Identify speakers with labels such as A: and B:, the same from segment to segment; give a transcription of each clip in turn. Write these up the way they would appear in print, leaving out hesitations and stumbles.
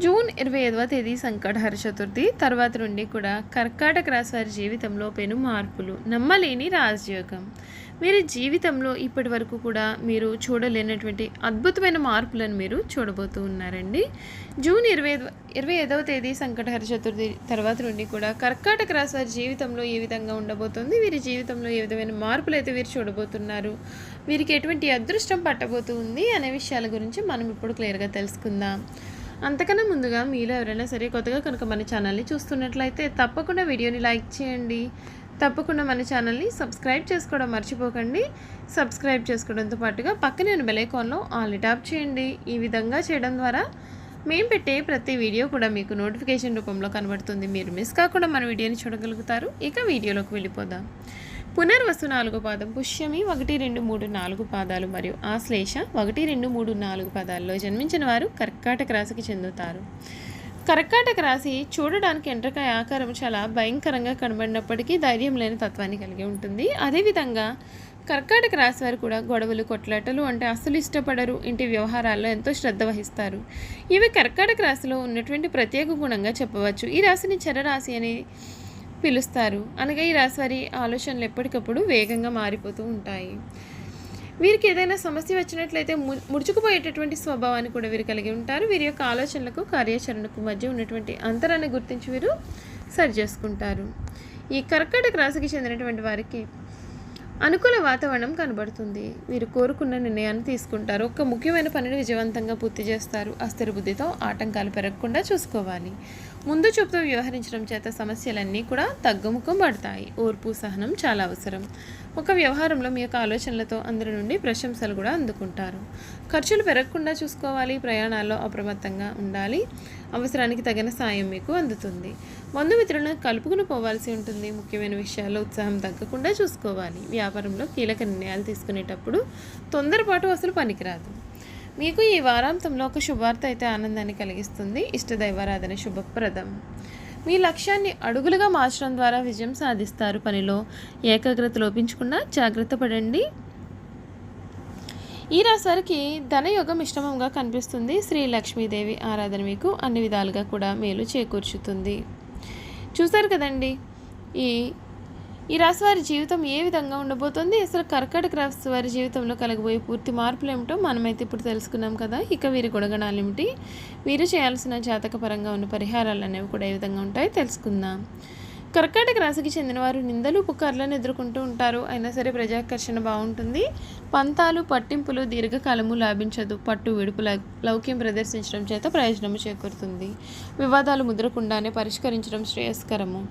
A: June 25వ తేదీ సంకటహర చతుర్థి తర్వాత నుండి కూడా కర్కాటక రాశి వారి జీవితంలో పెను మార్పులు, నమ్మలేని రాజయోగం. వీరి జీవితంలో ఇప్పటి వరకు కూడా మీరు చూడలేనటువంటి అద్భుతమైన మార్పులను మీరు చూడబోతూ ఉన్నారండి. జూన్ 25వ తేదీ సంకటహర చతుర్థి తర్వాత నుండి కూడా కర్కాటక రాశి వారి జీవితంలో ఏ విధంగా ఉండబోతుంది, వీరి జీవితంలో ఏ విధమైన మార్పులు అయితే వీరు చూడబోతున్నారు, వీరికి ఎటువంటి అదృష్టం పట్టబోతుంది అనే విషయాల గురించి మనం ఇప్పుడు క్లియర్గా తెలుసుకుందాం. అంతకన్నా ముందుగా మీలో ఎవరైనా సరే కొత్తగా కనుక మన ఛానల్ని చూస్తున్నట్లయితే తప్పకుండా వీడియోని లైక్ చేయండి. తప్పకుండా మన ఛానల్ని సబ్స్క్రైబ్ చేసుకోవడం మర్చిపోకండి. సబ్స్క్రైబ్ చేసుకోవడంతో పాటుగా పక్కనే ఉన్న బెల్ ఐకాన్లో ఆల్ని ట్యాప్ చేయండి. ఈ విధంగా చేయడం ద్వారా మేము పెట్టే ప్రతి వీడియో కూడా మీకు నోటిఫికేషన్ రూపంలో కనబడుతుంది. మీరు మిస్ కాకుండా మన వీడియోని చూడగలుగుతారు. ఇక వీడియోలోకి వెళ్ళిపోదాం. పునర్వసు 4వ పాదం, పుష్యమి 1, 2, 3, 4 పాదాలు మరియు ఆశ్లేష 1, 2, 3, 4 పాదాల్లో జన్మించిన వారు కర్కాటక రాశికి చెందుతారు. కర్కాటక రాశి చూడడానికి ఎండ్రకాయ ఆకారం చాలా భయంకరంగా కనబడినప్పటికీ ధైర్యం లేని తత్వాన్ని కలిగి ఉంటుంది. అదేవిధంగా కర్కాటక రాశి వారు కూడా గొడవలు, కొట్లాటలు అంటే అస్సలు ఇష్టపడరు. ఇంటి వ్యవహారాల్లో ఎంతో శ్రద్ధ వహిస్తారు. ఇవి కర్కాటక రాశిలో ఉన్నటువంటి ప్రత్యేక గుణంగా చెప్పవచ్చు. ఈ రాశిని చరరాశి అని పిలుస్తారు. అనగా ఈ రాశి వారి ఆలోచనలు ఎప్పటికప్పుడు వేగంగా మారిపోతూ ఉంటాయి. వీరికి ఏదైనా సమస్య వచ్చినట్లయితే ముడుచుకుపోయేటటువంటి స్వభావాన్ని కూడా వీరు కలిగి ఉంటారు. వీరి యొక్క ఆలోచనలకు, కార్యాచరణకు మధ్య ఉన్నటువంటి అంతరాన్ని గుర్తించి వీరు సరి చేసుకుంటారు. ఈ కర్కాటక రాశికి చెందినటువంటి వారికి అనుకూల వాతావరణం కనబడుతుంది. వీరు కోరుకున్న నిర్ణయాన్ని తీసుకుంటారు. ఒక ముఖ్యమైన పనిని విజయవంతంగా పూర్తి చేస్తారు. అస్థిర బుద్ధితో ఆటంకాలు పెరగకుండా చూసుకోవాలి. ముందు చూపుతో వ్యవహరించడం చేత సమస్యలన్నీ కూడా తగ్గుముఖం పడతాయి. ఓర్పు, సహనం చాలా అవసరం. ఒక వ్యవహారంలో మీ యొక్క ఆలోచనలతో అందరి నుండి ప్రశంసలు కూడా అందుకుంటారు. ఖర్చులు పెరగకుండా చూసుకోవాలి. ప్రయాణాల్లో అప్రమత్తంగా ఉండాలి. అవసరానికి తగిన సాయం మీకు అందుతుంది. బంధుమిత్రులను కలుపుకుని పోవాల్సి ఉంటుంది. ముఖ్యమైన విషయాల్లో ఉత్సాహం తగ్గకుండా చూసుకోవాలి. వ్యాపారంలో కీలక నిర్ణయాలు తీసుకునేటప్పుడు తొందరపాటు అసలు పనికిరాదు. మీకు ఈ వారాంతంలో ఒక శుభవార్త అయితే ఆనందాన్ని కలిగిస్తుంది. ఇష్టదైవారాధన శుభప్రదం. మీ లక్ష్యాన్ని అడుగులుగా మార్చడం ద్వారా విజయం సాధిస్తారు. పనిలో ఏకాగ్రత లోపించకుండా జాగ్రత్త పడండి. ఈ రాశి వారికి ధనయోగం మిశ్రమంగా కనిపిస్తుంది. శ్రీ లక్ష్మీదేవి ఆరాధన మీకు అన్ని విధాలుగా కూడా మేలు చేకూర్చుతుంది. చూసారు కదండి ఈ రాశి వారి జీవితం ఏ విధంగా ఉండబోతుంది, అసలు కర్కాటక రాశి వారి జీవితంలో కలగబోయే పూర్తి మార్పులు ఏమిటో మనమైతే ఇప్పుడు తెలుసుకున్నాం కదా. ఇక వీరి గుణగణాలు ఏమిటి, వీరు చేయాల్సిన జాతకపరంగా ఉన్న పరిహారాలు అనేవి కూడా ఏ విధంగా ఉంటాయో తెలుసుకుందాం. కర్కాటక రాశికి చెందిన వారు నిందలు, పుకార్లను ఎదుర్కొంటూ ఉంటారు. అయినా సరే ప్రజాకర్షణ బాగుంటుంది. పంతాలు, పట్టింపులు దీర్ఘకాలము లాభించదు. పట్టు విడుపు లౌక్యం ప్రదర్శించడం చేత ప్రయోజనము చేకూరుతుంది. వివాదాలు ముద్రకుండానే పరిష్కరించడం శ్రేయస్కరము.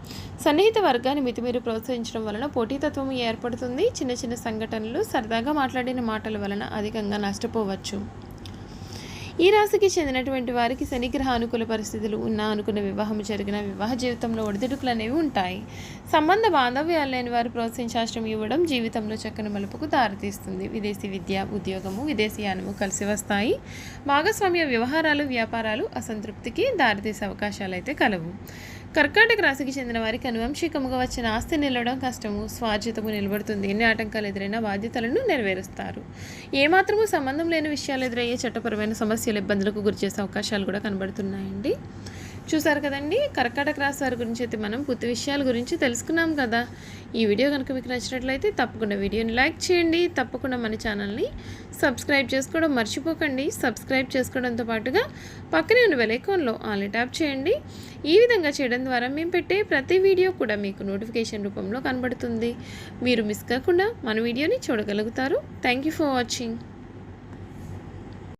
A: సన్నిహిత వర్గాన్ని మితిమీరి ప్రోత్సహించడం వలన పోటీతత్వం ఏర్పడుతుంది. చిన్న చిన్న సంఘటనలు, సరదాగా మాట్లాడిన మాటల వలన అధికంగా నష్టపోవచ్చు. ఈ రాశికి చెందినటువంటి వారికి శనిగ్రహ అనుకూల పరిస్థితులు ఉన్నా అనుకున్న వివాహం జరిగిన వివాహ జీవితంలో ఒడిదుడుకులు అనేవి ఉంటాయి. సంబంధ బాంధవ్యాలు లేని వారు ప్రోత్సహించాశ్రమం ఇవ్వడం జీవితంలో చక్కని మలుపుకు దారితీస్తుంది. విదేశీ విద్య, ఉద్యోగము, విదేశీయానము కలిసి వస్తాయి. భాగస్వామ్య వ్యవహారాలు, వ్యాపారాలు అసంతృప్తికి దారితీసే అవకాశాలు అయితే కలవు. కర్కాటక రాశికి చెందిన వారికి అనువంశికముగా వచ్చిన ఆస్తి నిలవడం కష్టము. స్వార్జితము నిలబడుతుంది. ఎన్ని ఆటంకాలు ఎదురైనా బాధ్యతలను నెరవేరుస్తారు. ఏమాత్రము సంబంధం లేని విషయాలు ఎదురయ్యే చట్టపరమైన సమస్యలు, ఇబ్బందులకు గురిచేసే అవకాశాలు కూడా కనబడుతున్నాయండి. చూసారు కదండి, కర్కాటక రాశి వారి గురించి అయితే మనం పూర్తి విషయాల గురించి తెలుసుకున్నాం కదా. ఈ వీడియో కనుక మీకు నచ్చినట్లయితే తప్పకుండా వీడియోని లైక్ చేయండి. తప్పకుండా మన ఛానల్ని సబ్స్క్రైబ్ చేసుకోవడం మర్చిపోకండి. సబ్స్క్రైబ్ చేసుకోవడంతో పాటుగా పక్కనే ఉన్న బెల్ ఐకాన్లో ఆల్ని ట్యాప్ చేయండి. ఈ విధంగా చేయడం ద్వారా మేము పెట్టే ప్రతి వీడియో కూడా మీకు నోటిఫికేషన్ రూపంలో కనబడుతుంది. మీరు మిస్ కాకుండా మన వీడియోని చూడగలుగుతారు. Thank you for watching.